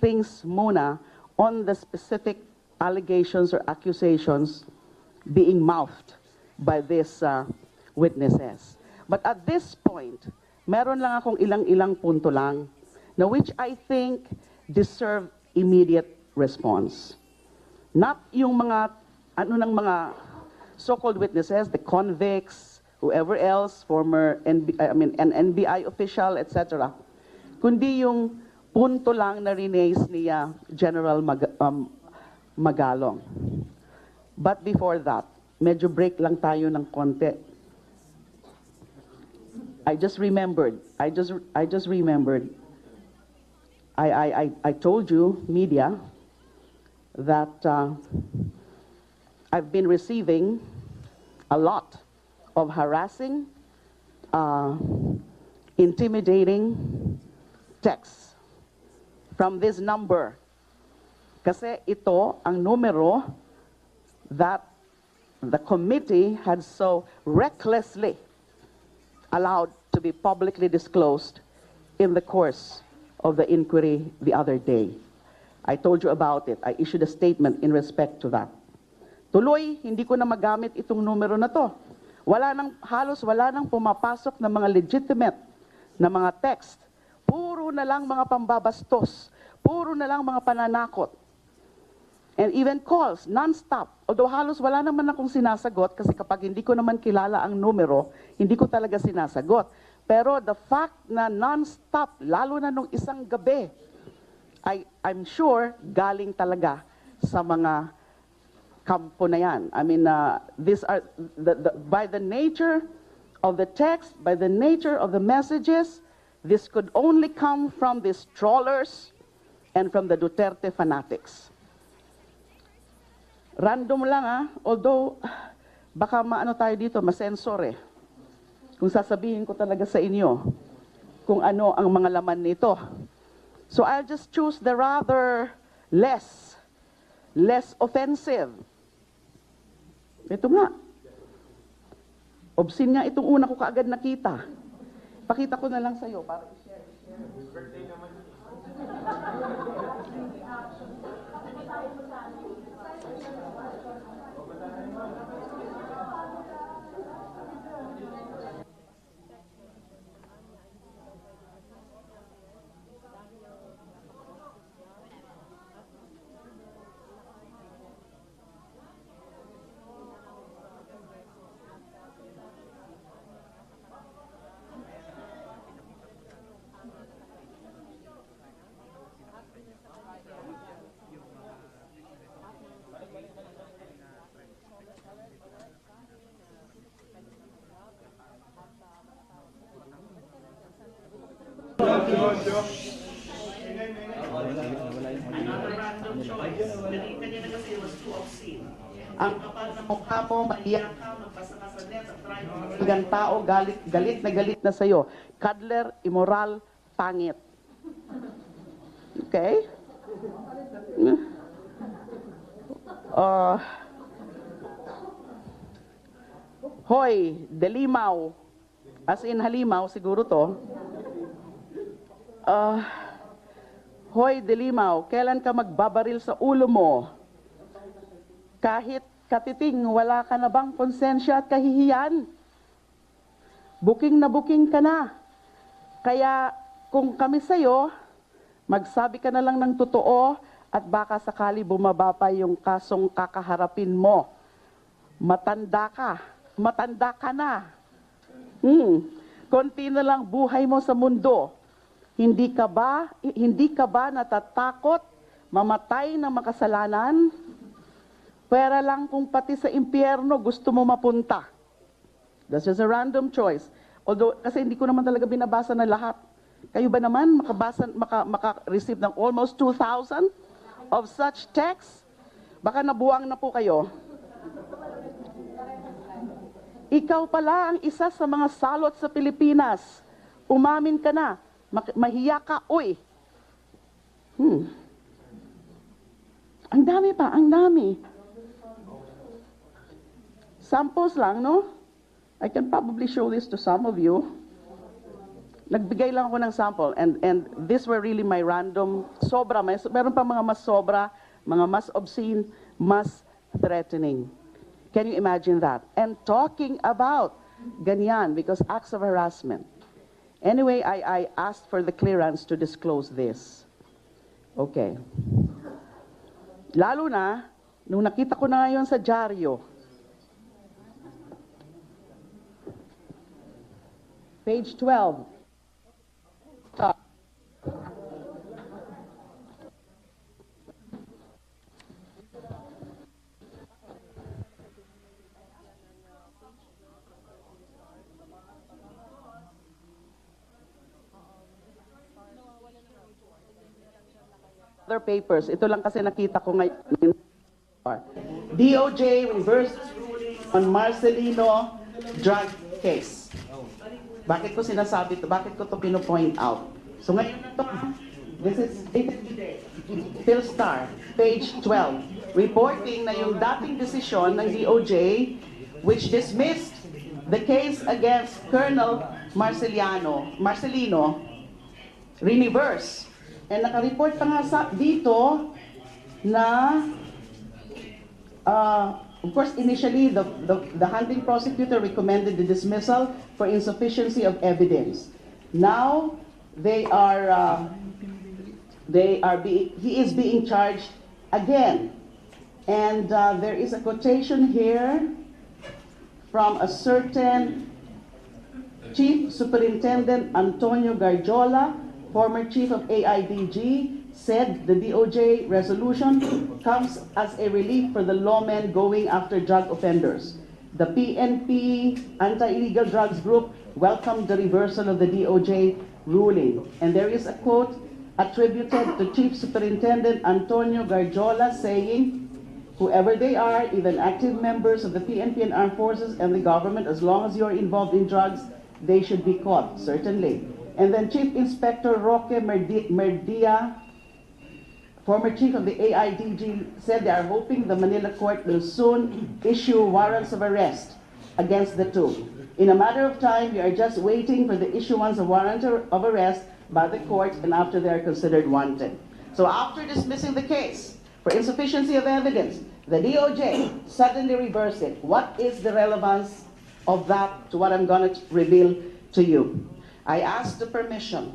things muna on the specific allegations or accusations being mouthed by these witnesses. But at this point, meron lang akong ilang-ilang punto lang na which I think deserve immediate response. Not yung mga, ano ng mga so-called witnesses, the convicts, whoever else, former an NBI official, etc. Kundi yung punto lang na rinaise niya General Magalong. But before that, medyo break lang tayo ng konti. I just remembered. I told you, media, that I've been receiving a lot of harassing, intimidating texts from this number. Kasi ito ang numero that the committee had so recklessly allowed to be publicly disclosed in the course of the inquiry the other day. I told you about it. I issued a statement in respect to that. Tuloy, hindi ko na magamit itong numero na to. Halos wala nang pumapasok na mga legitimate na mga text. Puro na lang mga pambabastos. Puro na lang mga pananakot. And even calls, non-stop. Although halos wala naman akong sinasagot kasi kapag hindi ko naman kilala ang numero, hindi ko talaga sinasagot. Pero the fact na non-stop, lalo na nung isang gabi, I'm sure galing talaga sa mga kampo na yan. I mean, these are, by the nature of the text, by the nature of the messages, this could only come from these trawlers and from the Duterte fanatics. Random lang although baka maano tayo dito, masensor kung sasabihin ko talaga sa inyo kung ano ang mga laman nito. So I'll just choose the rather less offensive. Ito nga. Obscene nga itong una ko kaagad nakita. Pakita ko na lang sa'yo para i-share. Birthday naman. Ang mukha mo, maiyak ka, magpasa ka sa net, hanggang tao, galit na sa'yo. Cuddler, immoral, pangit. Okay? Hoy, Delimaw. As in halimaw, siguro to. Hoy, Delimaw, kailan ka magbabaril sa ulo mo? Kahit katiting, wala ka na bang konsensya at kahihiyan? Booking na booking ka na. Kaya kung kami sa'yo, magsabi ka na lang ng totoo at baka sakali bumaba pa yung kasong kakaharapin mo. Matanda ka na. Konti na lang buhay mo sa mundo. Hindi ka ba natatakot mamatay ng makasalanan? Pwera lang kung pati sa impyerno gusto mo mapunta. That's just a random choice. Although, kasi hindi ko naman talaga binabasa na lahat. Kayo ba naman maka-receive ng almost 2,000 of such texts? Baka nabuwang na po kayo. Ikaw pala ang isa sa mga salot sa Pilipinas. Umamin ka na. Mahiya ka, uy. Ang dami pa, ang dami. Samples lang, no? I can probably show this to some of you. nagbigay lang ako ng sample, and these were really my random, sobra, meron pa mga mas sobra, mga mas obscene, mas threatening. Can you imagine that? And talking about ganyan, because acts of harassment. Anyway, I asked for the clearance to disclose this. Okay. Lalo na, nung nakita ko na ngayon sa dyaryo, page 12. Other papers, ito lang kasi nakita ko ngayon. DOJ reverses ruling on Marcelino drug case. Bakit ko sinasabi ito? Bakit ko ito pino-point out? So ngayon na ito, this is Philstar, page 12, reporting na yung dating desisyon ng DOJ which dismissed the case against Colonel Marcelino, reverse. And naka-report pa nga dito na of course, initially, the hunting prosecutor recommended the dismissal for insufficiency of evidence. Now, he is being charged again. And there is a quotation here from a certain Chief Superintendent Antonio Garjola, former chief of AIDG, said the DOJ resolution comes as a relief for the lawmen going after drug offenders. The PNP Anti-Illegal Drugs Group welcomed the reversal of the DOJ ruling. And there is a quote attributed to Chief Superintendent Antonio Garjola saying, "Whoever they are, even active members of the PNP and armed forces and the government, as long as you're involved in drugs, they should be caught, certainly." And then Chief Inspector Roque Merdia, former chief of the AIDG, said they are hoping the Manila court will soon issue warrants of arrest against the two. In a matter of time, we are just waiting for the issuance of warrant of arrest by the court, and after they are considered wanted. So after dismissing the case for insufficiency of evidence, the DOJ suddenly reversed it. What is the relevance of that to what I'm going to reveal to you? I asked the permission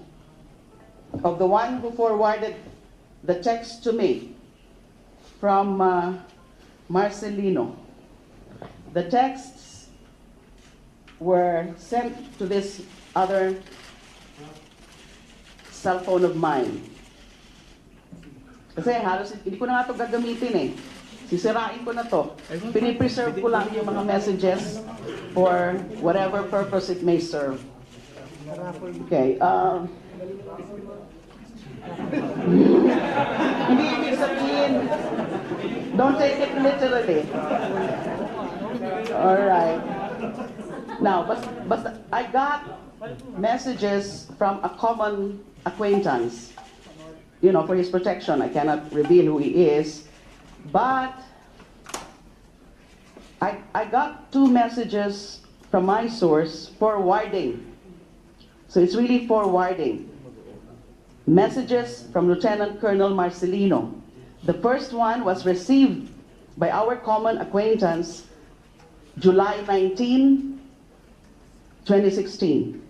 of the one who forwarded the text to me from Marcelino. The texts were sent to this other cell phone of mine. Kasi halos hindi ko na nga ito gagamitin eh. Sisirain ko na to. Pinipreserve ko lang yung mga messages for whatever purpose it may serve. Okay. Hindi ibig sabihin, don't take it literally. Alright. Now, but I got messages from a common acquaintance. You know, for his protection, I cannot reveal who he is. But I got two messages from my source forwarding. So it's really forwarding. Messages from Lieutenant Colonel Marcelino. The first one was received by our common acquaintance July 19, 2016.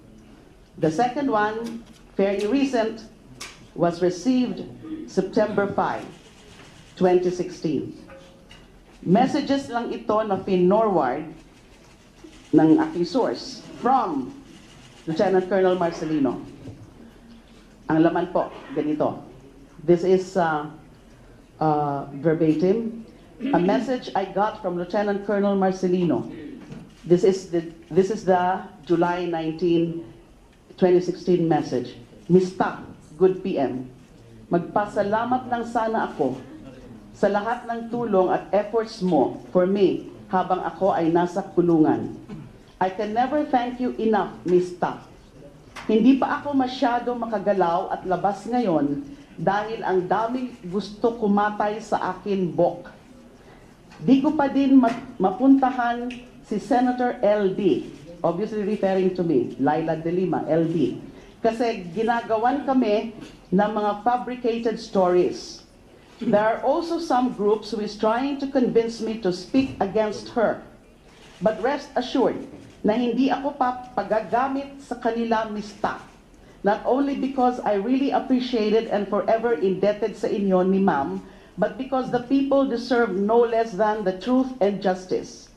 The second one, fairly recent, was received September 5, 2016. Messages lang ito na pinorward ng aking source from Lieutenant Colonel Marcelino. Ang laman po, ganito. This is verbatim. A message I got from Lieutenant Colonel Marcelino. This is the July 19, 2016 message. Mista, good PM. Magpasalamat lang sana ako sa lahat ng tulong at efforts mo for me habang ako ay nasa kulungan. I can never thank you enough, Mista. Hindi pa ako masyado makagalaw at labas ngayon dahil ang daming gusto kumatay sa akin, Bok. Di ko pa din mapuntahan si Senator LD, obviously referring to me, Laila Delima, LD. Kasi ginagawan kami ng mga fabricated stories. There are also some groups who is trying to convince me to speak against her. But rest assured na hindi ako pagagamit sa kanila mista. Not only because I really appreciated and forever indebted sa inyo ni ma'am, but because the people deserve no less than the truth and justice.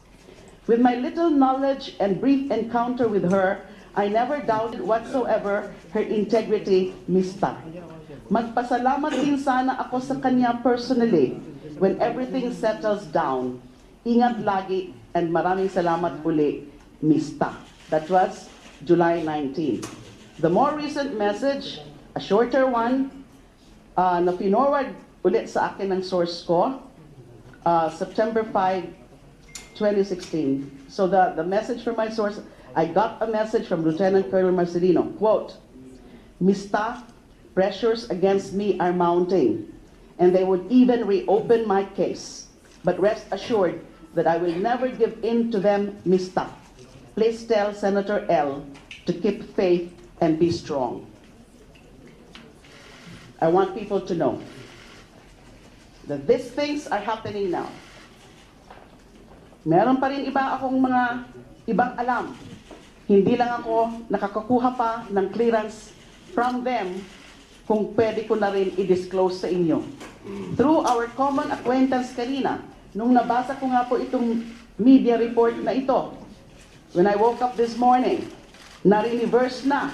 With my little knowledge and brief encounter with her, I never doubted whatsoever her integrity, mista. Magpasalamat din sana ako sa kanya personally when everything settles down. Ingat lagi and maraming salamat uli, mista. That was July 19. The more recent message, a shorter one, na pinorward ulit sa akin ng source ko, September 5, 2016. So the message from my source, I got a message from Lieutenant Colonel Marcelino, quote, "Mista, pressures against me are mounting, and they would even reopen my case. But rest assured that I will never give in to them, Mista. Please tell Senator L to keep faith and be strong." I want people to know that these things are happening now. Meron pa rin iba akong mga ibang alam. Hindi lang ako nakakakuha pa ng clearance from them kung pwede ko na rin i-disclose sa inyo. Through our common acquaintance kanina, nung nabasa ko nga po itong media report na ito, when I woke up this morning, na-reverse na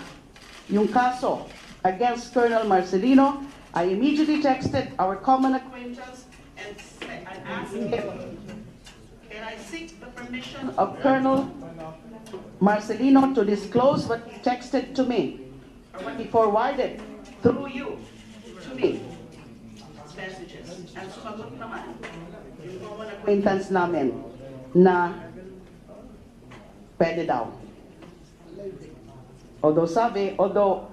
yung kaso against Colonel Marcelino, I immediately texted our common acquaintance and asked him, can I seek the permission of Colonel Marcelino to disclose what he texted to me, or what he forwarded through you to me? Messages. And sumagot naman yung common acquaintance namin na pwede daw. Although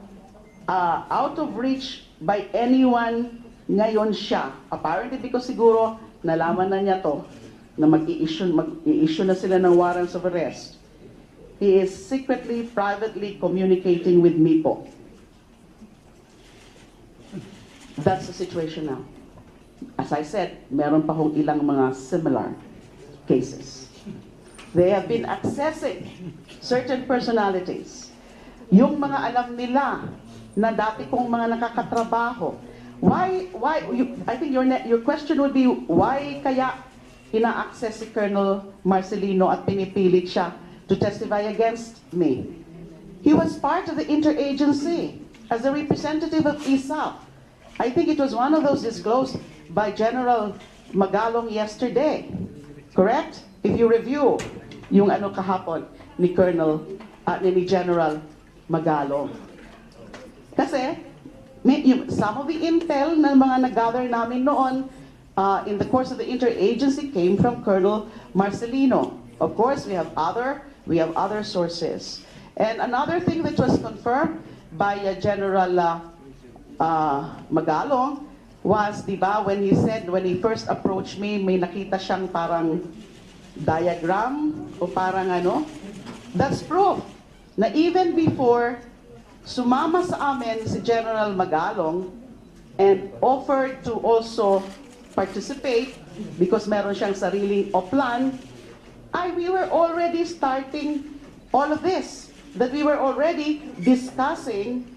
out of reach by anyone ngayon siya, apparently because siguro nalaman na niya to, na mag-i-issue na sila ng warrants of arrest, he is secretly, privately communicating with me po. That's the situation now. As I said, meron pa hong ilang mga similar cases. They have been accessing certain personalities. Yung mga alam nila na dati kong mga nakakatrabaho. I think your question would be, why kaya ina-access si Colonel Marcelino at pinipilit siya to testify against me? He was part of the interagency as a representative of ISAF. I think it was one of those disclosed by General Magalong yesterday. Correct? If you review yung ano kahapon ni ni General Magalong. Kasi some of the intel na mga nag-gather namin noon in the course of the interagency came from Colonel Marcelino. Of course, we have other sources. And another thing that was confirmed by General Magalong was, di ba, when he first approached me, may nakita siyang parang diagram o parang ano. That's proof na even before sumama sa amin si General Magalong and offered to also participate because meron siyang sariling oplan, we were already starting all of this, that we were already discussing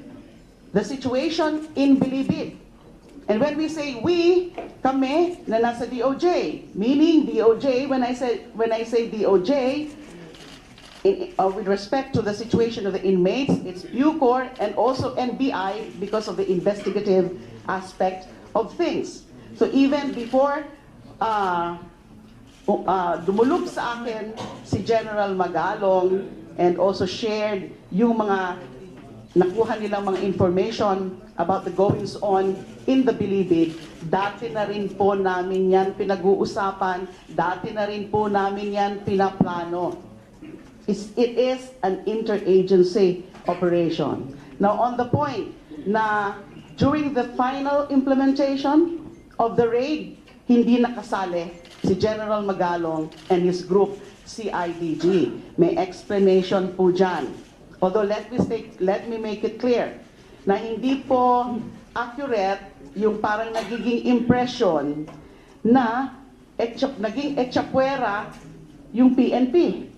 the situation in Bilibid. And when we say we, kami na nasa DOJ, meaning DOJ, when I say DOJ, with respect to the situation of the inmates, it's Bucor and also NBI because of the investigative aspect of things. So even before dumulog sa akin si General Magalong and also shared yung mga nakuha nilang mga information about the goings on in the Bilibid, dati na rin po namin yan pinag-uusapan, dati na rin po namin yan pinaplano. It is an interagency operation. Now on the point na during the final implementation of the raid, hindi nakasali si General Magalong and his group CIDG. May explanation po dyan. Although let me make it clear na hindi po accurate yung parang nagiging impression na naging etsapuera yung PNP.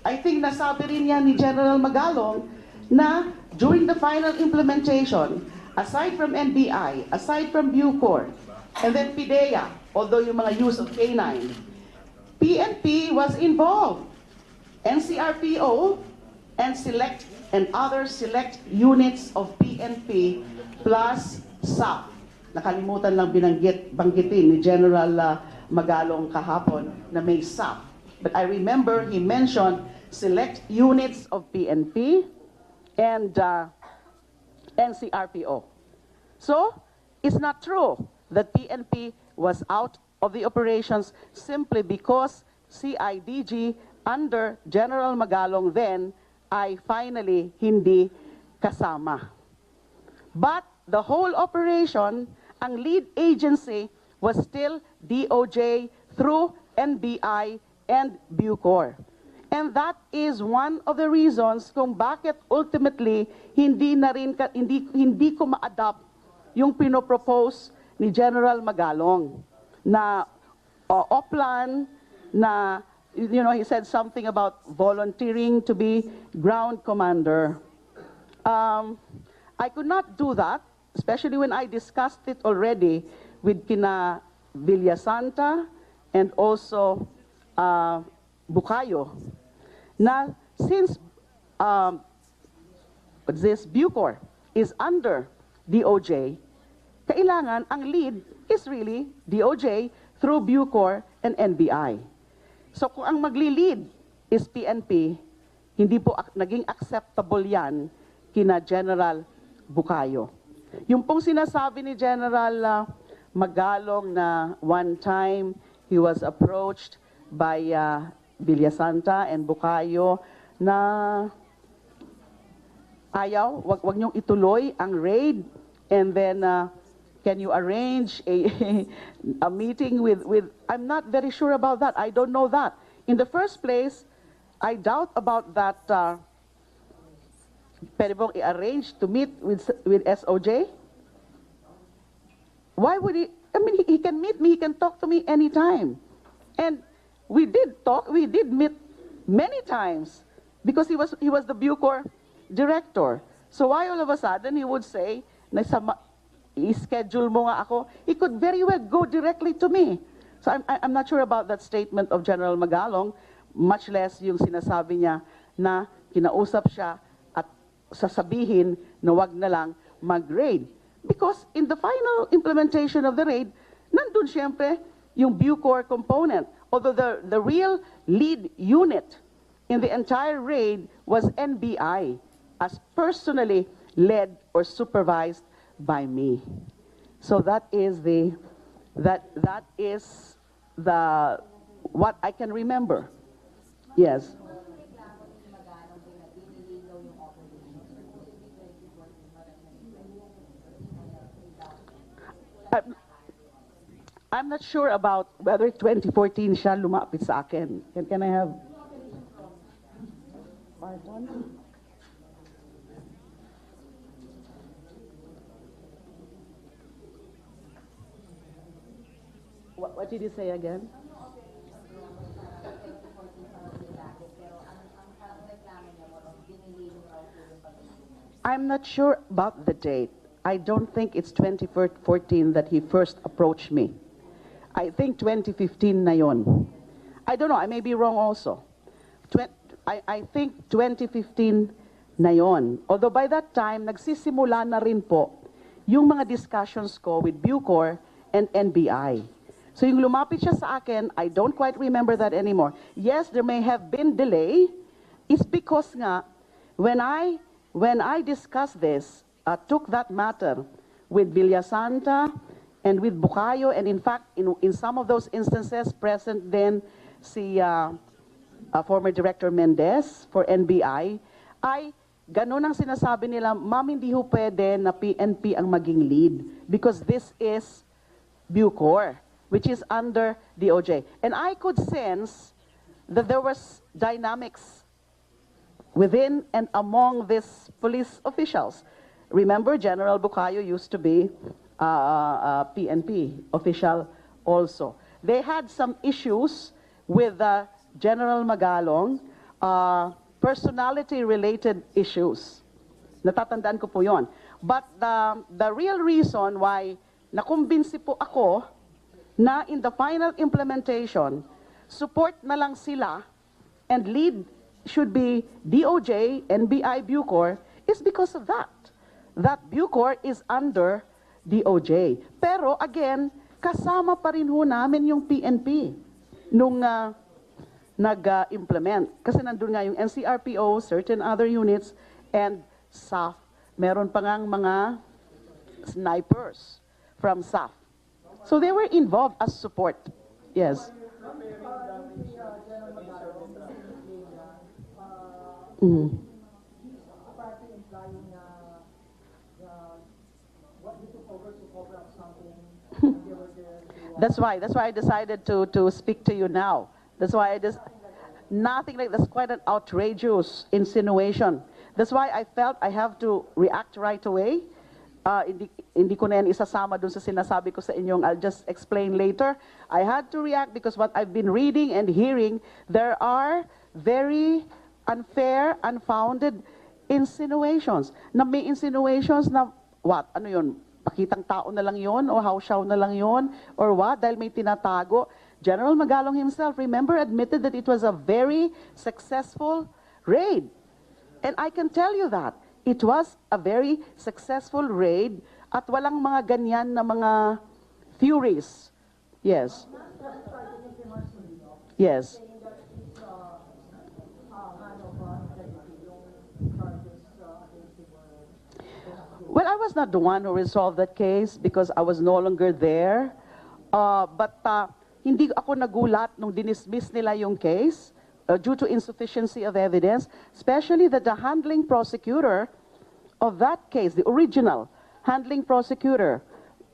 I think nasabi rin yan ni General Magalong na during the final implementation, aside from NBI, aside from Bucor, and then PIDEA, although yung mga use of K9, PNP was involved. NCRPO and other select units of PNP plus SAP. Nakalimutan lang banggitin ni General Magalong kahapon na may SAP. But I remember he mentioned select units of PNP and NCRPO. So, it's not true that PNP was out of the operations simply because CIDG under General Magalong then ay finally hindi kasama. But the whole operation, ang lead agency was still DOJ through NBI and Bucor. And that is one of the reasons kung bakit ultimately hindi ko ma-adopt yung pinopropose ni General Magalong na Oplan na he said something about volunteering to be ground commander. I could not do that, especially when I discussed it already with kina Villasanta and also Bukayo, na since this Bucor is under DOJ, kailangan ang lead is really DOJ through Bucor and NBI. So kung ang magli-lead is PNP, hindi po naging acceptable yan kina General Bukayo. Yung pong sinasabi ni General Magalong na one time he was approached by Villasanta and Bukayo na ayaw, wag niyong ituloy ang raid and then can you arrange a meeting with, I'm not very sure about that. I don't know that. In the first place, I doubt about that. Pwede bang i-arrange to meet with SOJ? Why would he? I mean, he can meet me, he can talk to me anytime. And we did talk, we did meet many times because he was the Bucor director. So why all of a sudden he would say, i-schedule mo nga ako, he could very well go directly to me. So I'm not sure about that statement of General Magalong, much less yung sinasabi niya na kinausap siya at sasabihin na wag na lang mag-raid. Because in the final implementation of the raid, nandun siyempre yung Bucor component. Although the real lead unit in the entire raid was NBI, as personally led or supervised by me. So that is what I can remember. Yes. I'm not sure about whether 2014 siya lumapit sa akin. Can I have part one? What did you say again? I'm not sure about the date. I don't think it's 2014 that he first approached me. I think 2015 na yon. I don't know, I may be wrong also. I think 2015 na yon. Although by that time, nagsisimula na rin po yung mga discussions ko with Bucor and NBI. So yung lumapit siya sa akin, I don't quite remember that anymore. Yes, there may have been delay. It's because nga, when I discussed this, took that matter with Villasanta and with Bukayo, and in fact, in some of those instances, present then si former Director Mendez for NBI, ay ganun ang sinasabi nila, ma'am, hindi ho pwede na PNP ang maging lead because this is Bucor, which is under DOJ. And I could sense that there was dynamics within and among these police officials. Remember, General Bukayo used to be PNP official also. They had some issues with General Magalong, personality-related issues. Natatandaan ko po yon. But the real reason why nakumbinsi po ako na in the final implementation, support na lang sila and lead should be DOJ, NBI, Bucor, is because of that. That Bucor is under DOJ. Pero again, kasama pa rin ho namin yung PNP nung nag-implement. Kasi nandun nga yung NCRPO, certain other units, and SAF. Meron pa ngang mga snipers from SAF. So they were involved as support. Yes. Mm-hmm. That's why I decided to speak to you now. That's why I just, nothing like that's quite an outrageous insinuation. That's why I felt I have to react right away. Hindi ko na yan isasama dun sa sinasabi ko sa inyong, I'll just explain later. I had to react because what I've been reading and hearing, there are very unfair, unfounded insinuations. Na may insinuations na, what? Ano yun? Pakitang tao na lang yun? O hausyaw na lang yun? Or what? Dahil may tinatago. General Magalong himself, remember, admitted that it was a very successful raid. And I can tell you that. It was a very successful raid at walang mga ganyan na mga theories. Yes. Yes. Well, I was not the one who resolved that case because I was no longer there. But hindi ako nagulat nung dinismiss nila yung case due to insufficiency of evidence, especially that the handling prosecutor of that case, the original handling prosecutor,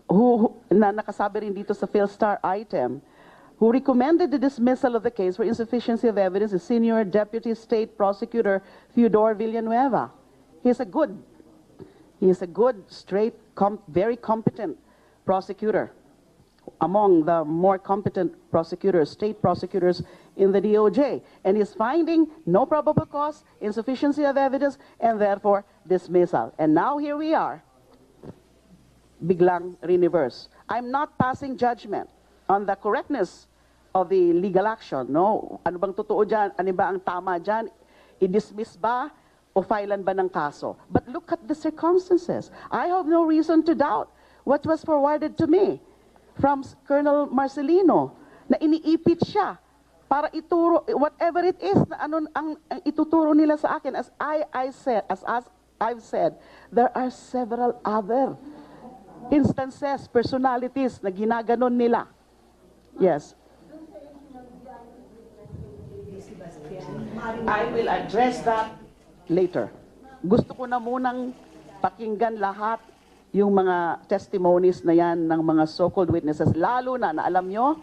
who na nakasabi rin dito sa PhilStar item, who recommended the dismissal of the case for insufficiency of evidence, is Senior Deputy State Prosecutor Theodore Villanueva. He's a good, straight, very competent prosecutor, among the more competent prosecutors, state prosecutors in the DOJ. And he's finding no probable cause, insufficiency of evidence, and therefore dismissal. And now here we are, biglang reverse. I'm not passing judgment on the correctness of the legal action. No, ano bang totoo dyan? Ano ba ang tama dyan? I-dismiss ba o filean ba ng kaso? But look at the circumstances. I have no reason to doubt what was forwarded to me from Colonel Marcelino, na iniipit siya para ituro whatever it is na ano ang ituturo nila sa akin. As I've said, there are several other instances, personalities na ginaganon nila. Yes. I will address that later. Gusto ko na munang pakinggan lahat yung mga testimonies na yan ng mga so-called witnesses, lalo na alam nyo,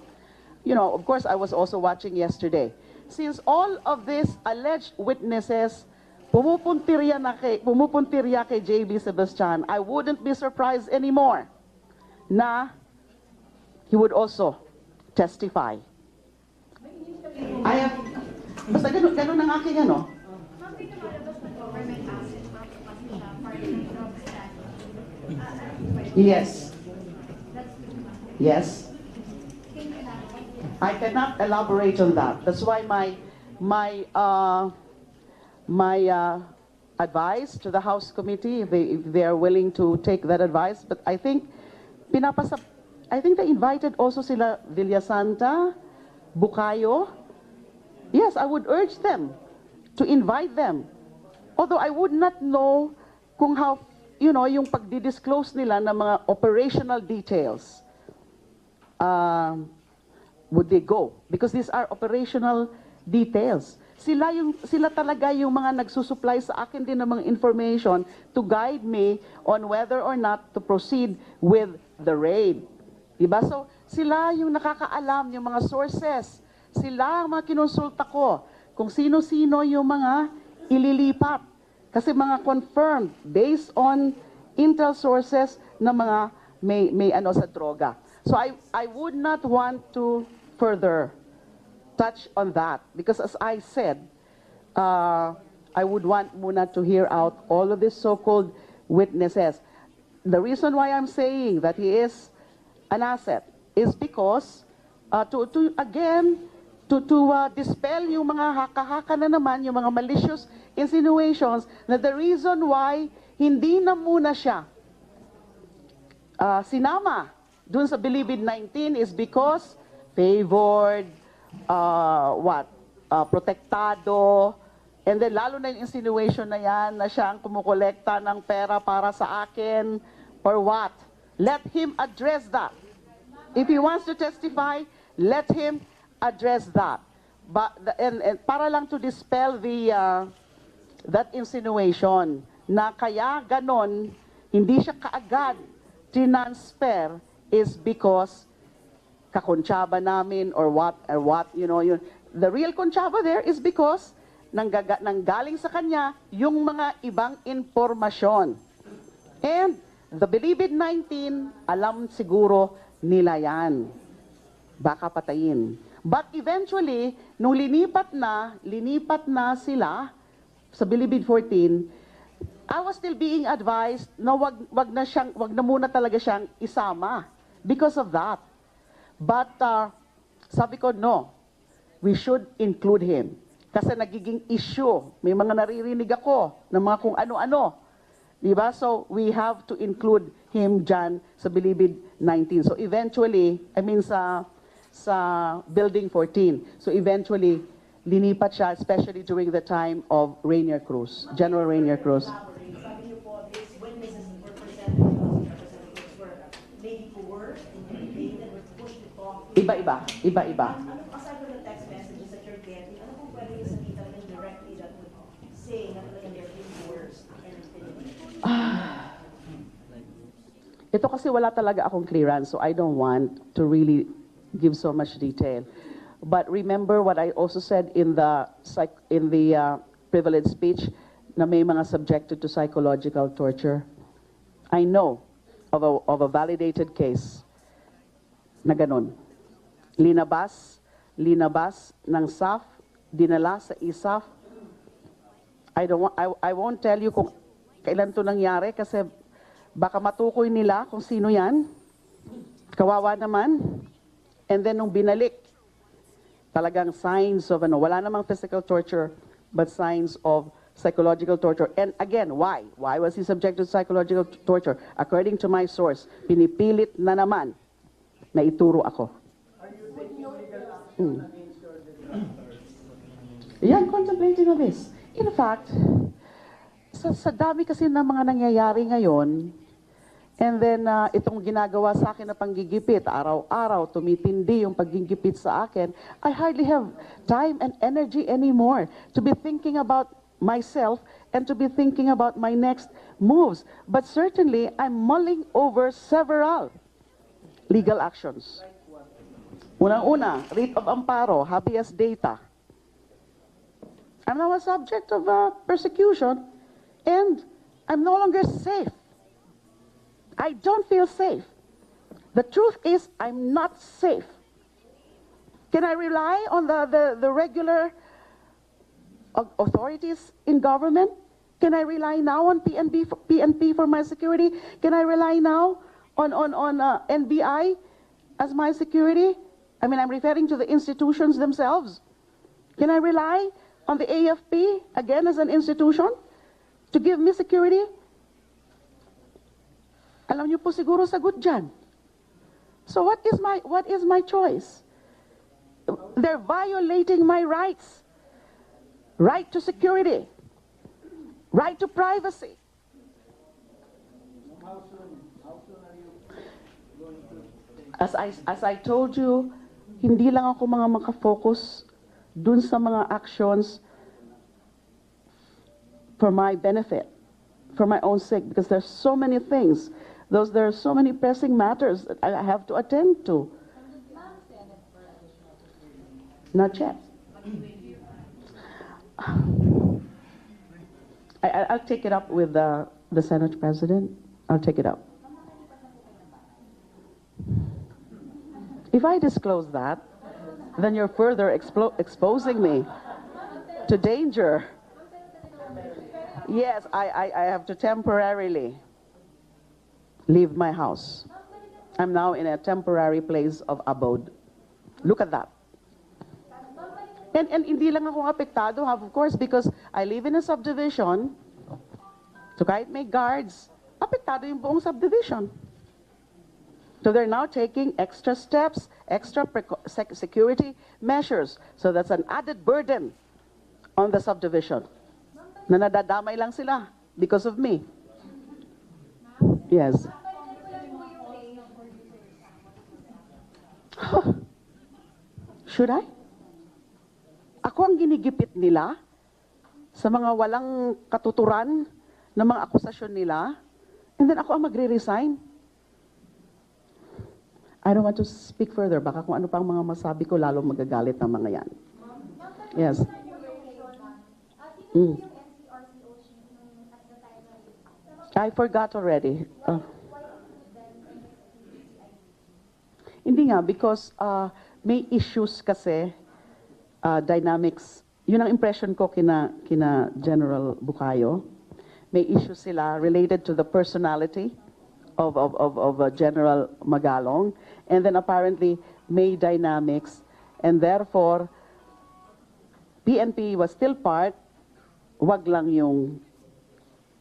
you know, of course, I was also watching yesterday. Since all of these alleged witnesses pumupuntirya kay Jaybee, Sebastian, I wouldn't be surprised anymore na he would also testify. I have, basta ganun ang aking ano. Yes. Yes. I cannot elaborate on that. That's why my advice to the House Committee, if they are willing to take that advice, but I think they invited also sila Villasanta, Bukayo. Yes, I would urge them to invite them. Although I would not know kung how, you know, yung pagdi-disclose nila ng mga operational details, would they go? Because these are operational details. Sila talaga yung mga nagsusupply sa akin din ng mga information to guide me on whether or not to proceed with the raid. Diba? So, sila yung nakakaalam, yung mga sources. Sila ang mga kinonsulta ko kung sino-sino yung mga ililipat. Kasi mga confirmed based on intel sources na mga may ano sa droga. So I would not want to further touch on that because as I said, I would want muna to hear out all of these so-called witnesses. The reason why I'm saying that he is an asset is because to dispel yung mga haka-haka na naman, yung mga malicious insinuations na the reason why hindi na muna siya sinama dun sa Bilibid 19 is because favored, protektado, and then lalo na yung insinuation na yan na siya ang kumukolekta ng pera para sa akin or what. Let him address that. If he wants to testify, let him address that. But and para lang to dispel that insinuation na kaya ganon hindi siya kaagad transfer is because kakontsaba namin or what, you know, the real kontsaba there is because nanggaling sa kanya yung mga ibang impormasyon. And the Bilibid 19, alam siguro nila yan. Baka patayin. But eventually, nung linipat na sila sa Bilibid 14, I was still being advised na wag na muna talaga siyang isama because of that. But sabi ko, no, we should include him. Kasi nagiging issue. May mga naririnig ako ng mga kung ano-ano. Diba? So we have to include him dyan sa Bilibid 19. So eventually, I mean sa Building 14. So eventually, linipat siya, especially during the time of Rainier Cruz, General Rainier Cruz. Sabi niyo po, these witnesses were presented because the representatives were maybe coerced, intimidated, or pushed to talk. Iba-iba. Aside from the text messages that you're getting, ano pong pwede yung sabihin talagang directly that would say na talagang they're being coerced and intimidated? Ito kasi wala talaga akong clearance, so I don't want to really give so much detail. But remember what I also said in the privilege speech na may mga subjected to psychological torture. I know of a validated case na ganun. Linabas ng SAF, dinala sa ISAF. I won't tell you kung kailan to nangyari kasi baka matukoy nila kung sino yan. Kawawa naman. And then nung binalik, talagang signs of wala namang physical torture, but signs of psychological torture. And again, why? Why was he subjected to psychological torture? According to my source, pinipilit na naman na ituro ako. Are you taking legal action against your detractors? Yeah, I'm contemplating on this. In fact, sa dami kasi ng mga nangyayari ngayon, and then itong ginagawa sa akin na panggigipit, araw-araw, tumitindi yung paggigipit sa akin, I hardly have time and energy anymore to be thinking about myself and to be thinking about my next moves. But certainly, I'm mulling over several legal actions. Unang-una, writ of amparo, habeas data. I'm now a subject of persecution and I'm no longer safe. I don't feel safe. The truth is, I'm not safe. Can I rely on the regular authorities in government? Can I rely now on PNP for my security? Can I rely now on NBI as my security? I mean, I'm referring to the institutions themselves. Can I rely on the AFP, again, as an institution, to give me security? Alam niyo po siguro sagot dyan. So what is my choice? They're violating my rights. Right to security. Right to privacy. How soon are you going to As I told you, hindi lang ako makafocus dun sa mga actions for my benefit, for my own sake, because there's so many things. There are so many pressing matters that I have to attend to. Not yet. I'll take it up with the Senate President. I'll take it up. If I disclose that, then you're further exposing me to danger. Yes, I have to temporarily leave my house. I'm now in a temporary place of abode. Look at that. And hindi lang ako apektado, of course, because I live in a subdivision. So kahit may guards, apektado yung buong subdivision. So they're now taking extra steps, extra security measures. So that's an added burden on the subdivision. Na nadadamay lang sila because of me. Yes. Should I? Ako ang ginigipit nila sa mga walang katuturan ng mga akusasyon nila, and then ako ang magre-resign. I don't want to speak further. Baka kung ano pang mga masabi ko, lalo magagalit ng mga yan. Yes. I forgot already. Hindi nga, because may issues kasi, dynamics. Yun ang impression ko kina General Bukayo. May issues sila related to the personality of General Magalong. And then apparently may dynamics. And therefore, PNP was still part, wag lang yung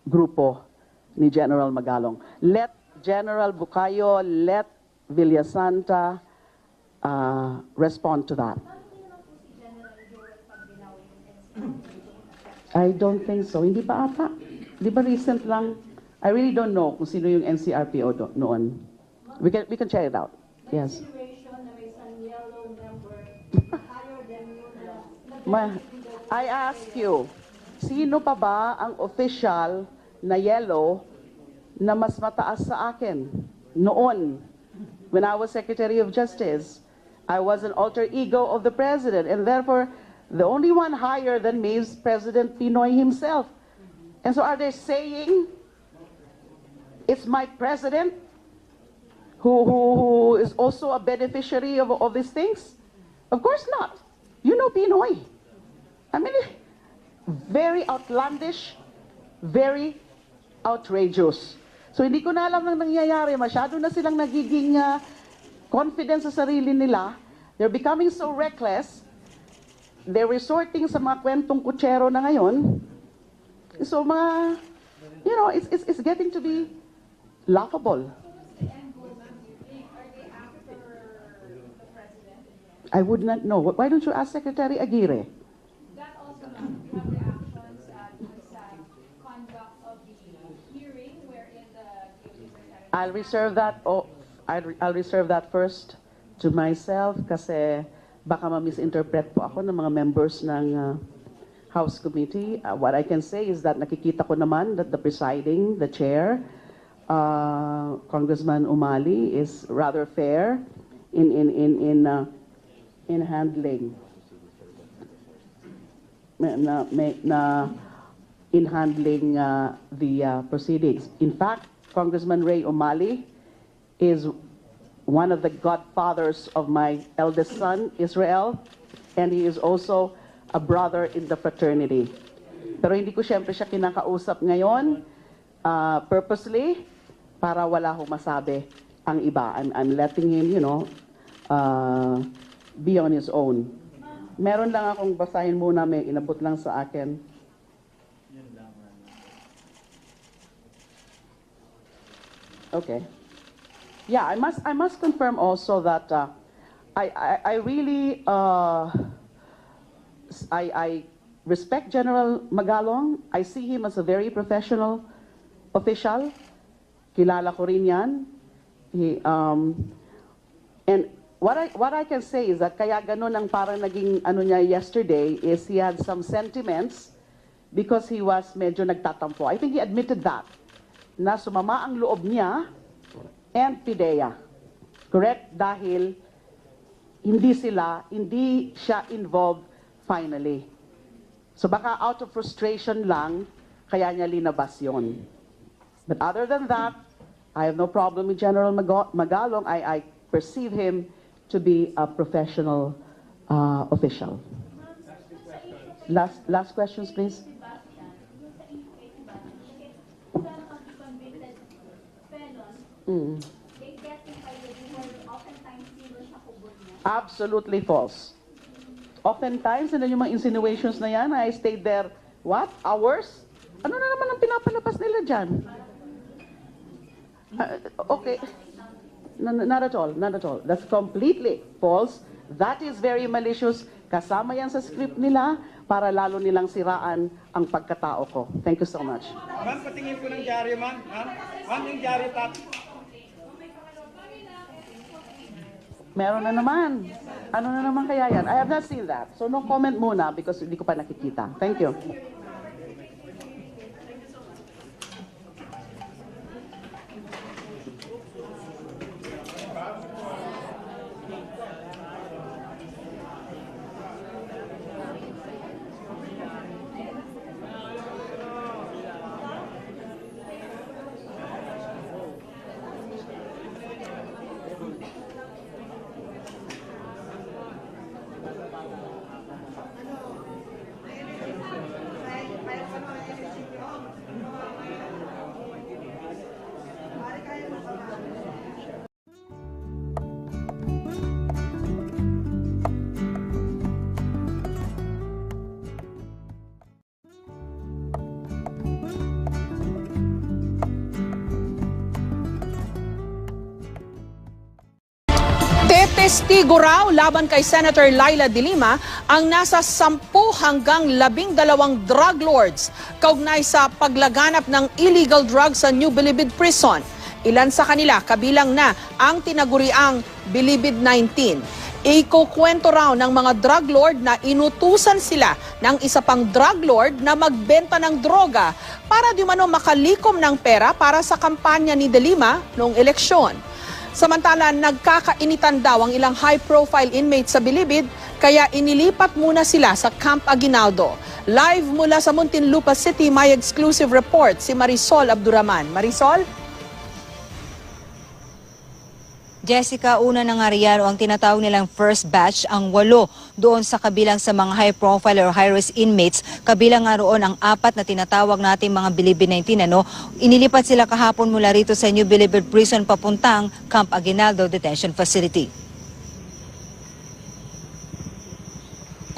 grupo ni General Magalong. Let General Bukayo, let Villasanta respond to that. I don't think so. Hindi pa ata. Di ba recent lang? I really don't know kung sino yung NCRPO noon. We can check it out. Yes. I ask you, sino pa ba ang official na yellow na mas mataas sa akin noon? When I was Secretary of Justice, I was an alter ego of the President, and therefore, the only one higher than me is President Pinoy himself. And so are they saying it's my president who is also a beneficiary of these things? Of course not. You know Pinoy. I mean, very outlandish, very outrageous. So hindi ko na alam nang nangyayari. Masyado na silang nagiging confidence sa sarili nila. They're becoming so reckless. They're resorting sa mga kwentong kutsero na ngayon. So mga, you know, it's getting to be laughable. I would not know. Why don't you ask Secretary Aguirre? That also have reactions to the conduct of the hearing wherein the I'll reserve that. I'll reserve that first to myself kasi baka ma-misinterpret po ako ng mga members ng House Committee. What I can say is that nakikita ko naman that the presiding, the chair, Congressman Umali, is rather fair in handling in handling the proceedings. In fact, Congressman Ray Umali is one of the godfathers of my eldest son, Israel, and he is also a brother in the fraternity. Pero hindi ko siyempre siya kinakausap ngayon purposely para wala akong masabi ang iba. I'm letting him, you know, be on his own. Meron lang akong basahin muna, may inabot lang sa akin. Okay. Yeah, I must confirm also that I really I respect General Magalong. I see him as a very professional official. Kilala ko rin yan. And what I can say is that kaya ganun ang parang naging ano niya yesterday is he had some sentiments because he was medyo nagtatampo. I think he admitted that. Na sumama ang loob niya and PIDEA. Correct? Dahil hindi siya involved finally. So baka out of frustration lang, kaya niya linabas yun. But other than that, I have no problem with General Magalong. I perceive him to be a professional official. Last questions, please. Absolutely false. Oftentimes, ano yung mga insinuations na yan, I stayed there, what, hours? Ano na naman ang pinapalabas nila dyan? Okay. Not at all, not at all. That's completely false. That is very malicious. Kasama yan sa script nila para lalo nilang siraan ang pagkatao ko. Thank you so much. Ma'am, patingin ko ng dyaryo, ma'am. Ma'am, yung dyaryo Meron na naman. Ano na naman kaya yan? I have not seen that. So no comment muna because hindi ko pa nakikita. Thank you. Testigo raw laban kay Senator Delima ang nasa 10 hanggang 12 drug lords kaugnay sa paglaganap ng illegal drugs sa New Bilibid Prison. Ilan sa kanila kabilang na ang tinaguriang Bilibid 19. Ikukwento raw ng mga drug lord na inutusan sila ng isa pang drug lord na magbenta ng droga para di mano makalikom ng pera para sa kampanya ni Delima noong eleksyon. Samantala, nagkakainitan daw ang ilang high-profile inmates sa Bilibid, kaya inilipat muna sila sa Camp Aguinaldo. Live mula sa Muntinlupa City, may exclusive report si Marisol Abduraman. Marisol? Jessica, una na nga riyan ang tinatawag nilang first batch, ang 8 doon sa kabilang sa mga high-profile or high-risk inmates. Kabilang nga roon ang 4 na tinatawag natin mga Bilibid 19. Inilipat sila kahapon mula rito sa New Bilibid Prison papuntang Camp Aguinaldo Detention Facility.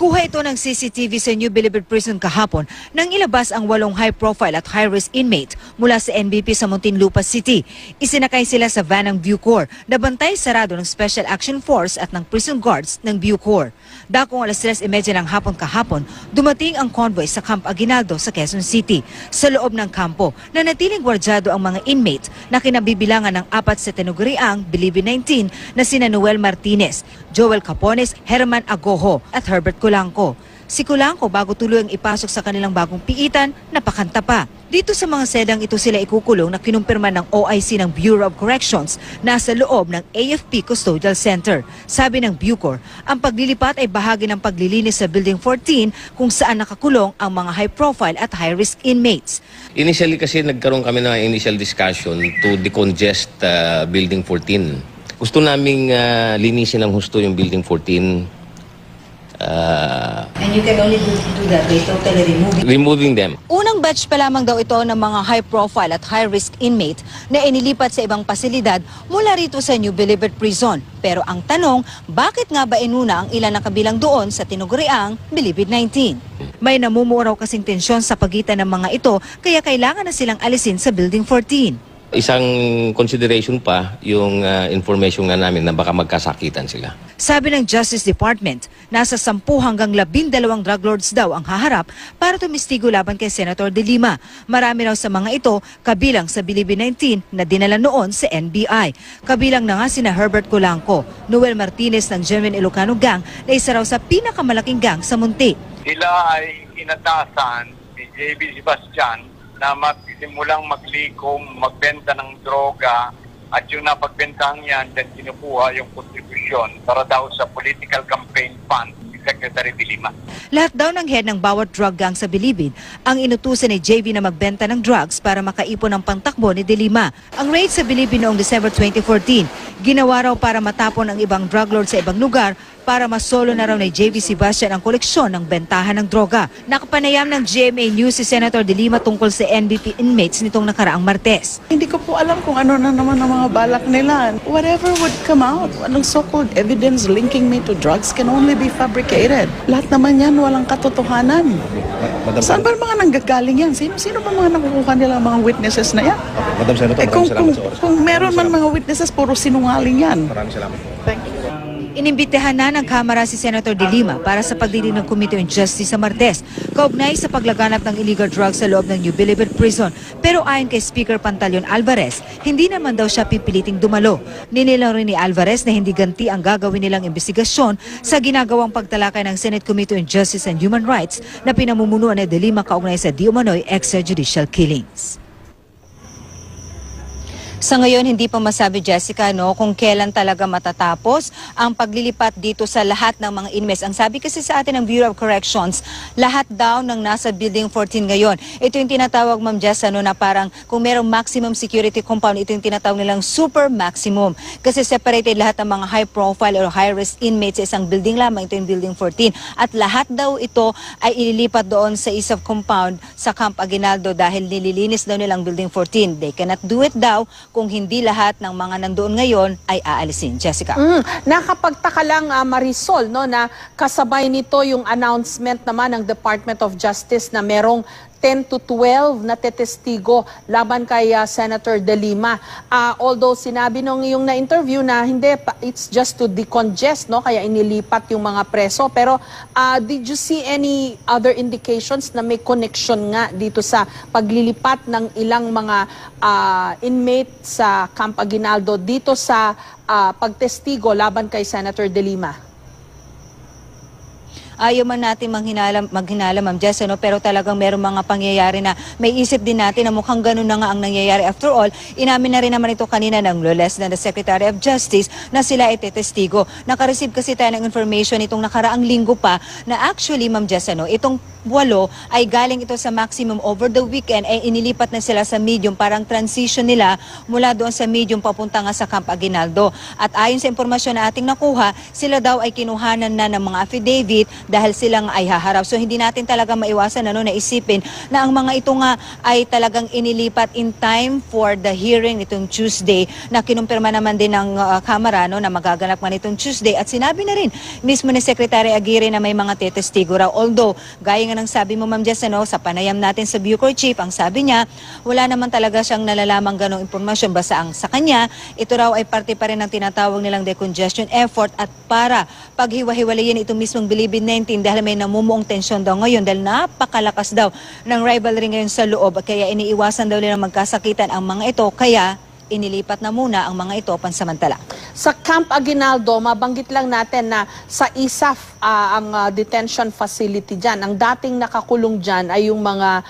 Kuha ito ng CCTV sa New Bilibid Prison kahapon nang ilabas ang 8 high-profile at high-risk inmate mula sa NBP sa Muntinlupa City. Isinakay sila sa van ng Bucor na bantay sarado ng Special Action Force at ng prison guards ng Bucor. Dakong 3:30 ng hapon kahapon, dumating ang convoy sa Camp Aguinaldo sa Quezon City. Sa loob ng kampo, nanatiling gwardyado ang mga inmate na kinabibilangan ng 4 sa tinuguriang Bilibid 19 na sina Noel Martinez, Joel Capones, Herman Agoho at Herbert Kulanco. Si Kulanco bago tuluyang ipasok sa kanilang bagong piitan, napakanta pa. Dito sa mga sedang ito sila ikukulong na kinumpirma ng OIC ng Bureau of Corrections nasa loob ng AFP Custodial Center. Sabi ng Bucor, ang paglilipat ay bahagi ng paglilinis sa Building 14 kung saan nakakulong ang mga high-profile at high-risk inmates. Initially kasi nagkaroon kami ng initial discussion to decongest Building 14. Gusto naming linisin ng husto yung Building 14. And you can only do that by totally Removing them. Unang batch pa lamang daw ito ng mga high-profile at high-risk inmate na inilipat sa ibang pasilidad mula rito sa New Bilibid Prison. Pero ang tanong, bakit nga ba inuna ang ilan na kabilang doon sa tinuguriang Bilibid 19? May namumuraw kasing tensyon sa pagitan ng mga ito kaya kailangan na silang alisin sa Building 14. Isang consideration pa yung information nga namin na baka magkasakitan sila. Sabi ng Justice Department, nasa 10 hanggang 12 drug lords daw ang haharap para tumistigo laban kay Senator Delima. Marami raw sa mga ito kabilang sa Bilibid 19 na dinala noon sa NBI. Kabilang na nga sina Herbert Kulanco, Noel Martinez ng Genuine Ilocano Gang na isa raw sa pinakamalaking gang sa Munti. Sila ay inatasan ni Jaybee Sebastian na magsimulang maglikom, magbenta ng droga at yung napagbentahan yan, then kinukuha yung kontribusyon para daw sa political campaign fund. Secretary Delima. Lahat daw ng head ng bawat drug gang sa Bilibid ang inutusan ni Jaybee na magbenta ng drugs para makaipon ng pangtakbo ni Delima. Ang raid sa Bilibid noong December 2014, ginawa raw para matapon ang ibang drug lord sa ibang lugar para masolo na raw ni Jaybee Sebastian ang koleksyon ng bentahan ng droga. Nakapanayam ng GMA News si Senator Delima tungkol sa NBP inmates nitong nakaraang Martes. Hindi ko po alam kung ano na naman ang mga balak nila. Whatever would come out, anong so-called evidence linking me to drugs can only be fabricated. Lahat naman yan, walang katotohanan. Saan ba mga nanggagaling yan? Sino ba mga nakukuha nila mga witnesses na yan? Madam Senator, maraming salamat sa oras. Kung meron man mga witnesses, puro sinungaling yan. Maraming salamat po. Thank you. Inimbitehan na ng Kamara si Senator Delima para sa pagdinig ng Committee on Justice sa Martes, kaugnay sa paglaganap ng illegal drugs sa loob ng New Bilibid Prison. Pero ayon kay Speaker Pantaleon Alvarez, hindi naman daw siya pipiliting dumalo. Ninilaw rin ni Alvarez na hindi ganti ang gagawin nilang investigasyon sa ginagawang pagtalakay ng Senate Committee on Justice and Human Rights na pinamumunuan ni Delima kaugnay sa di umano'y extrajudicial killings. Sa ngayon, hindi pa masabi, Jessica, kung kailan talaga matatapos ang paglilipat dito sa lahat ng mga inmates. Ang sabi kasi sa atin ng Bureau of Corrections, lahat daw ng nasa Building 14 ngayon. Ito yung tinatawag, Ma'am Jess, na parang kung merong maximum security compound, ito yung tinatawag nilang super maximum. Kasi separated lahat ng mga high profile or high risk inmates sa isang building lamang. Ito yung Building 14. At lahat daw ito ay ililipat doon sa isang compound sa Camp Aguinaldo dahil nililinis daw nilang Building 14. They cannot do it daw kung hindi lahat ng mga nandoon ngayon ay aalisin. Jessica. Nakapagtaka lang Marisol na kasabay nito yung announcement naman ng Department of Justice na merong 10 to 12 na tetestigo laban kay Senator Delima. Although sinabi nung yung na-interview na hindi, it's just to decongest, kaya inilipat yung mga preso. Pero did you see any other indications na may connection nga dito sa paglilipat ng ilang mga inmate sa Camp Aguinaldo dito sa pagtestigo laban kay Senator Delima? Ayaw man natin maghinala, Ma'am Jess, pero talagang merong mga pangyayari na may isip din natin na mukhang ganun na nga ang nangyayari. After all, inamin na rin naman ito kanina ng Loles na the Secretary of Justice na sila ay tetestigo. Nakareceive kasi tayo ng information itong nakaraang linggo pa na actually, Ma'am Jess, itong 8 ay galing ito sa maximum over the weekend ay inilipat na sila sa medium, parang transition nila mula doon sa medium papunta nga sa Camp Aguinaldo. At ayon sa impormasyon na ating nakuha, sila daw ay kinuhanan na ng mga affidavit dahil silang ay haharap. So hindi natin talaga maiwasan na isipin na ang mga ito nga ay talagang inilipat in time for the hearing nitong Tuesday na kinumpirma naman din ng Kamara na magaganap nga nitong Tuesday. At sinabi na rin mismo ni Secretary Aguirre na may mga tetestigo raw. Although, gaya nga ng sabi mo, Ma'am Jess, sa panayam natin sa Bucor Chief, ang sabi niya, wala naman talaga siyang nalalamang ganong impormasyon. Basta ang sa kanya, ito raw ay parte pa rin ng tinatawag nilang decongestion effort at para paghiwa-hiwalayin itong mismong Bilibid 19 dahil may namumuong tensyon daw ngayon dahil napakalakas daw ng rivalry ngayon sa loob. Kaya iniiwasan daw nila magkasakitan ang mga ito. Kaya inilipat na muna ang mga ito pansamantala. Sa Camp Aguinaldo, mabanggit lang natin na sa ISAF ang detention facility dyan. Ang dating nakakulong dyan ay yung mga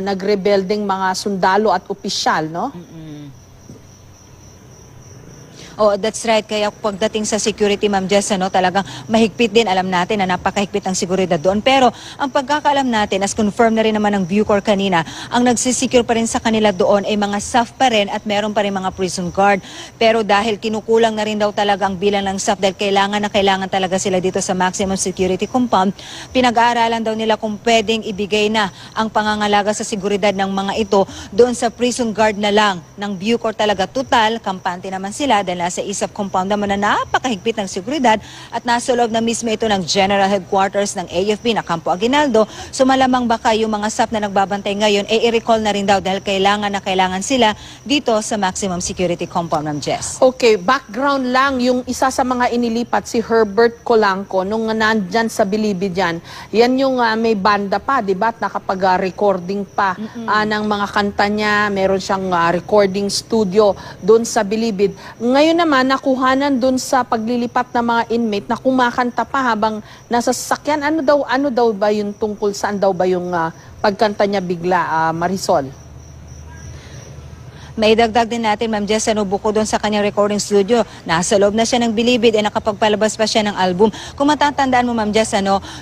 nagrebelding mga sundalo at opisyal, no? Oh, that's right. Kaya pagdating sa security, Ma'am Jess, talagang mahigpit din. Alam natin na napakahigpit ang seguridad doon. Pero ang pagkakaalam natin, as confirmed na rin naman ng Bucor kanina, ang nagsisecure pa rin sa kanila doon ay mga staff pa rin at meron pa rin mga prison guard. Pero dahil kinukulang na rin daw talaga ang bilang ng staff dahil kailangan talaga sila dito sa maximum security compound, pinag-aaralan daw nila kung pwedeng ibigay na ang pangangalaga sa seguridad ng mga ito doon sa prison guard na lang ng Bucor talaga. Total, kampante naman sila dahil nasa ISAF compound naman na napakahigpit ng seguridad at nasa loob na mismo ito ng General Headquarters ng AFP na Campo Aguinaldo. So malamang baka yung mga staff na nagbabantay ngayon i-recall na rin daw dahil kailangan sila dito sa maximum security compound ng Jess. Okay, background lang, yung isa sa mga inilipat, si Herbert Colanco, nung nandyan sa Bilibid yan, yan yung may banda pa, di ba? At nakapag-recording pa ng mga kanta niya, meron siyang recording studio doon sa Bilibid. Ngayon naman, nakuhanan doon sa paglilipat ng mga inmate na kumakanta pa habang nasa sasakyan. Ano daw ba yung tungkol, saan daw ba yung pagkanta niya bigla, Marisol? Maidagdag din natin, Ma'am Jess, bukod doon sa kanyang recording studio, nasa loob na siya ng Bilibid, nakapagpalabas pa siya ng album. Kung matatandaan mo, Ma'am Jess,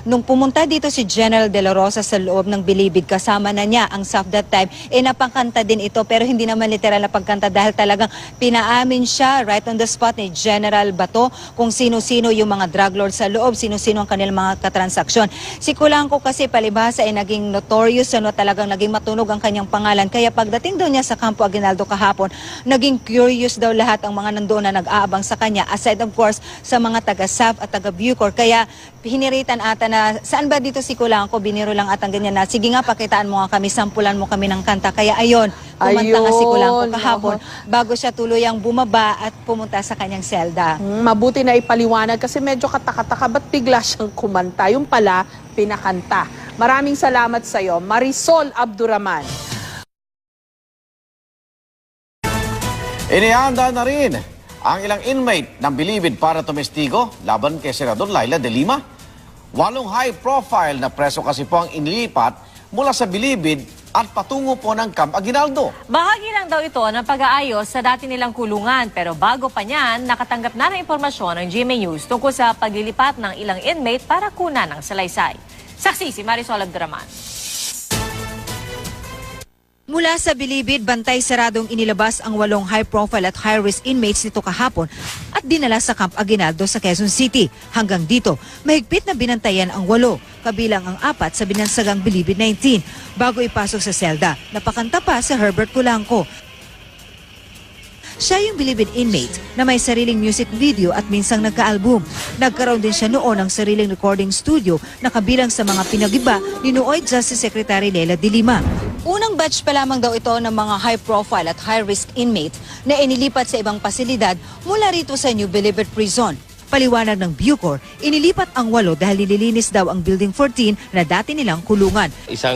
nung pumunta dito si General De La Rosa sa loob ng Bilibid, kasama na niya ang South that time, napangkanta din ito, pero hindi naman literal na pagkanta dahil talagang pinaamin siya right on the spot ni General Bato kung sino-sino yung mga drug lords sa loob, sino-sino ang kanilang mga katransaksyon. Si Kulangko kasi palibhasa ay naging notorious, talagang naging matunog ang kanyang pangalan. Kaya pagdating daw niya sa Campo Aguinaldo kahapon, naging curious daw lahat ang mga nandoon na nag-aabang sa kanya, aside of course sa mga taga-SAF at taga-Bucor. Kaya hiniritan ata na, saan ba dito si Kulangko? Biniro lang atang ganyan na, sige nga, pakitaan mo nga kami, sampulan mo kami ng kanta. Kaya ayon, kumanta nga si Kulangko kahapon bago siya tuluyang bumaba at pumunta sa kanyang selda. Mabuti na ipaliwanag kasi medyo kataka-taka, ba't bigla siyang kumanta? Yung pala, pinakanta. Maraming salamat sa iyo, Marisol Abduraman. Inihanda na rin ang ilang inmate ng Bilibid para tumestigo laban kay Senador Laila de Lima. 8 high-profile na preso kasi po ang inilipat mula sa Bilibid at patungo po ng Camp Aguinaldo. Bahagi lang daw ito ng pag-aayos sa dati nilang kulungan, pero bago pa niyan, nakatanggap na ng impormasyon ng GMA News tungkol sa paglilipat ng ilang inmate para kunan ng salaysay. Saksi si Marisol Abduraman. Mula sa Bilibid, bantay saradong inilabas ang 8 high-profile at high-risk inmates nito kahapon at dinala sa Camp Aguinaldo sa Quezon City. Hanggang dito, mahigpit na binantayan ang 8, kabilang ang 4 sa binansagang Bilibid 19. Bago ipasok sa selda, napakanta pa si Herbert Kulangko. Siya yung Bilibid inmate na may sariling music video at minsang nagka-album. Nagkaroon din siya noon ng sariling recording studio na kabilang sa mga pinagiba ni Nooy Justice Secretary Lela Delima. Unang batch pa lamang daw ito ng mga high-profile at high-risk inmate na inilipat sa ibang pasilidad mula rito sa New Bilibid Prison. Paliwanag ng Bucor, inilipat ang 8 dahil nililinis daw ang Building 14 na dati nilang kulungan. Isang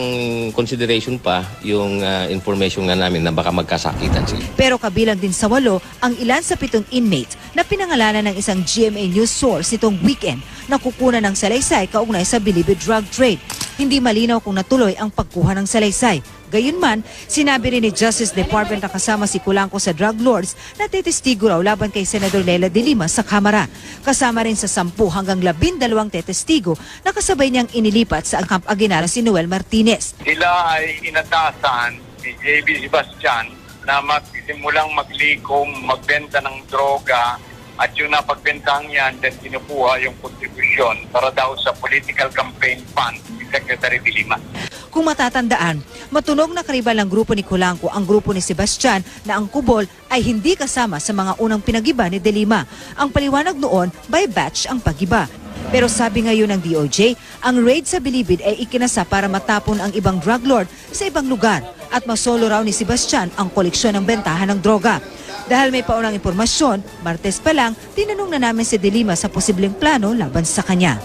consideration pa yung information nga namin na baka magkasakitan sila. Pero kabilang din sa 8 ang ilan sa 7 inmates na pinangalanan ng isang GMA News source nitong weekend na kukunan ng salaysay kaugnay sa Bilibid drug trade. Hindi malinaw kung natuloy ang pagkuha ng salaysay. Gayunman, sinabi rin ni Justice Department na kasama si Kulangko sa drug lords na tetestigo raw laban kay Senador Lela Delima sa Kamara. Kasama rin sa 10 hanggang 12 tetestigo na kasabay niyang inilipat sa Camp Aguinaldo si Noel Martinez. Sila ay inatasan ni Jaybee Sebastian na magsimulang maglikom, magbenta ng droga at yung napagbentahan yan, then kinukuha yung kontribusyon para daw sa political campaign fund ni Secretary Delima. Kung matatandaan, matunog na karibal ng grupo ni Kulangko ang grupo ni Sebastian na ang kubol ay hindi kasama sa mga unang pinagiba ni Delima. Ang paliwanag noon, by batch ang pagiba. Pero sabi ngayon ng DOJ, ang raid sa Bilibid ay ikinasa para matapon ang ibang drug lord sa ibang lugar at masolo raw ni Sebastian ang koleksyon ng bentahan ng droga. Dahil may paunang impormasyon, Martes pa lang, tinanong na namin si Delima sa posibleng plano laban sa kanya.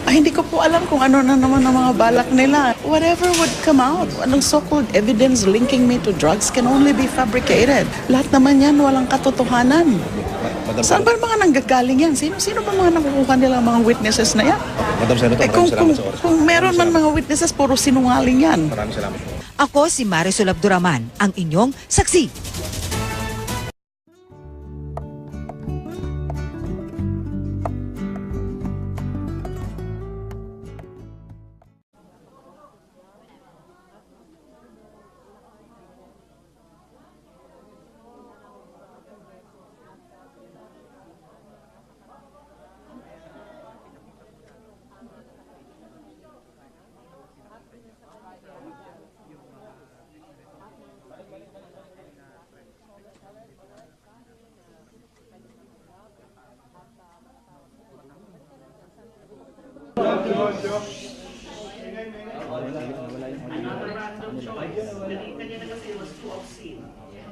Ay, hindi ko po alam kung ano na naman ang mga balak nila. Whatever would come out, anong so-called evidence linking me to drugs can only be fabricated. Lahat naman yan, walang katotohanan. Saan ba mga nanggagaling yan? Sino ba mga nakukuha nilang mga witnesses na yan? Madam Senator, maraming salamat sa oras. Kung meron man mga witnesses, puro sinungaling yan. Maraming salamat po. Ako si Marisol Abduraman, ang inyong saksi.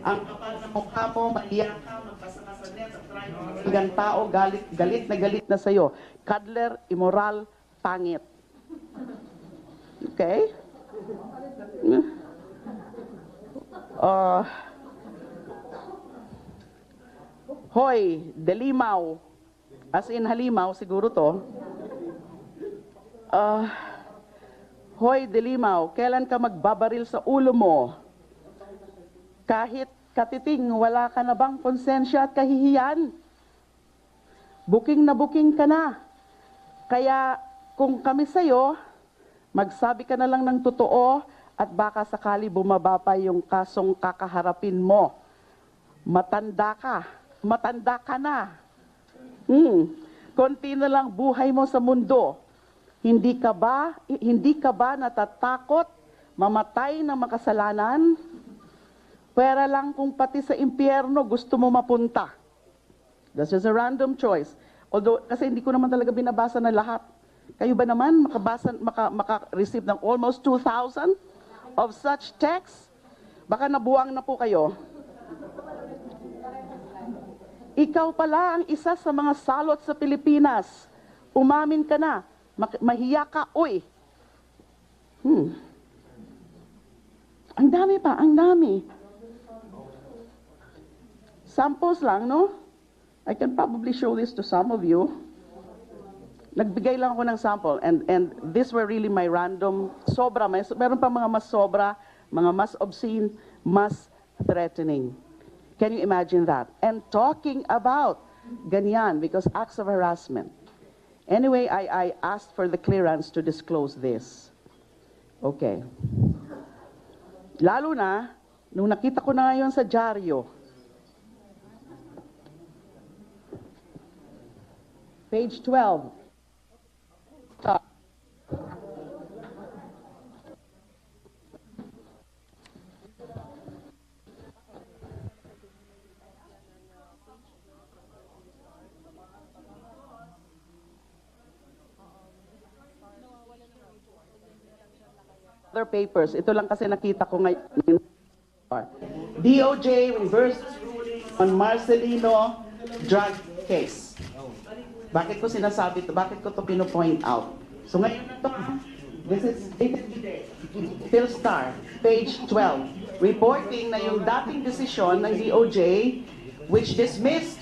Ang kapal na mukha mo, maiyak ka, magbasa ka sa net, at try mo mga tao, galit na sa'yo. Cuddler, immoral, pangit. Okay? Hoy, Delimaw. As in halimaw, siguro to. Hoy, Delimaw, kailan ka magbabaril sa ulo mo? Kahit Katiting, wala ka na bang konsensya at kahihiyan? Booking na booking ka na. Kaya kung kami sa'yo, magsabi ka na lang ng totoo at baka sakali bumaba pa yung kasong kakaharapin mo. Matanda ka na. Konti na lang buhay mo sa mundo. Hindi ka ba natatakot mamatay ng makasalanan? Pwera lang kung pati sa impyerno gusto mo mapunta. That's just a random choice. Although, kasi hindi ko naman talaga binabasa na lahat. Kayo ba naman maka-receive ng almost 2,000 of such texts? Baka nabuwang na po kayo. Ikaw pala ang isa sa mga salot sa Pilipinas. Umamin ka na. Mahiya ka, uy. Ang dami pa, ang dami. Samples lang, no? I can probably show this to some of you. Nagbigay lang ako ng sample and these were really my random, sobra, meron pa mga mas sobra, mga mas obscene, mas threatening. Can you imagine that? And talking about ganyan, because acts of harassment. Anyway, I asked for the clearance to disclose this. Okay. Lalo na, nung nakita ko na ngayon sa dyaryo, page 12. Other papers. Ito lang kasi nakita ko ngayon. DOJ reversed on Marcelino drug case. Bakit ko sinasabi ito? Bakit ko ito pino-point out? So ngayon na ito, this is Philstar, page 12, reporting na yung dating desisyon ng DOJ which dismissed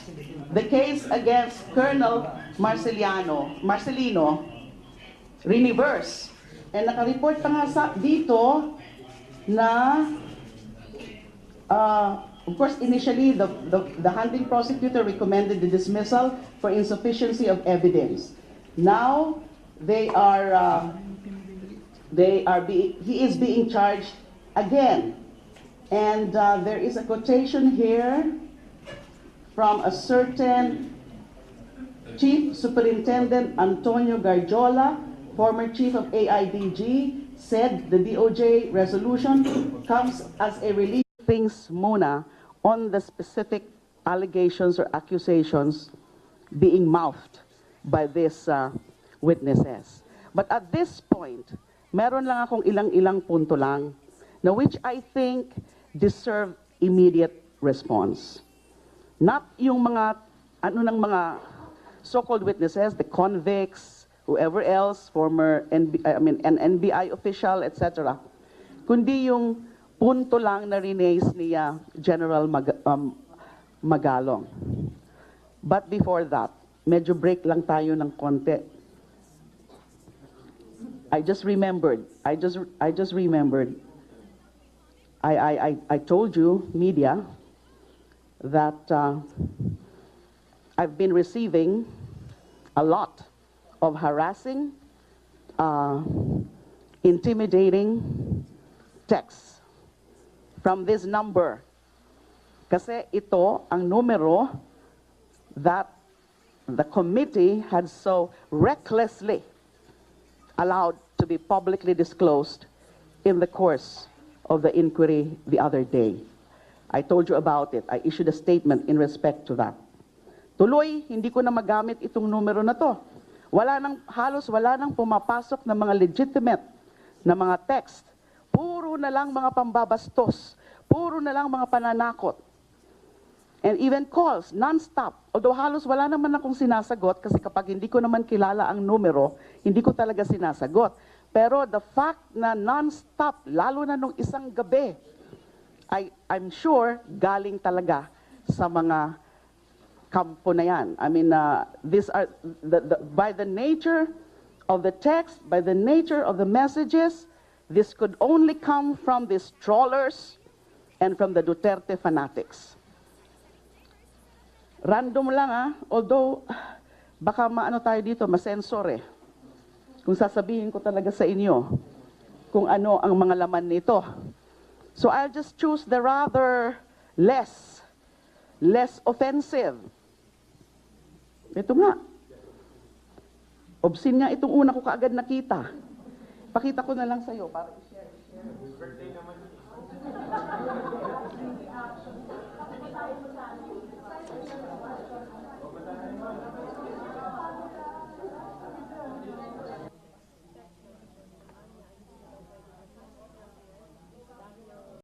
the case against Colonel Marcelino, reverse. And naka-report pa nga dito na of course, initially, the hunting prosecutor recommended the dismissal for insufficiency of evidence. Now, he is being charged again. And there is a quotation here from a certain Chief Superintendent Antonio Garjola, former chief of AIDG, said the DOJ resolution comes as a relief. Things muna on the specific allegations or accusations being mouthed by these witnesses. But at this point, meron lang akong ilang-ilang punto lang na which I think deserve immediate response. Not yung mga mga so-called witnesses, the convicts, whoever else, former an NBI official, etc. Kundi yung punto lang na rinaise niya General Magalong. But before that, medyo break lang tayo ng konti. I just remembered. I told you, media, that I've been receiving a lot of harassing, intimidating texts from this number. Kasi ito ang numero that the committee had so recklessly allowed to be publicly disclosed in the course of the inquiry the other day. I told you about it. I issued a statement in respect to that. Tuloy, hindi ko na magamit itong numero na to. Halos wala nang pumapasok na mga legitimate na mga text. Puro na lang mga pambabastos. Puro na lang mga pananakot. And even calls, non-stop. Although halos wala naman akong sinasagot kasi kapag hindi ko naman kilala ang numero, hindi ko talaga sinasagot. Pero the fact na non-stop, lalo na nung isang gabi, I'm sure galing talaga sa mga kampo na yan. I mean, these are, by the nature of the text, by the nature of the messages, this could only come from these trawlers and from the Duterte fanatics. Random lang although baka maano tayo dito, masensor kung sasabihin ko talaga sa inyo kung ano ang mga laman nito. So I'll just choose the rather less offensive. Ito nga. Obscene nga itong una ko kaagad nakita. Pakita ko na lang sa'yo para i-share.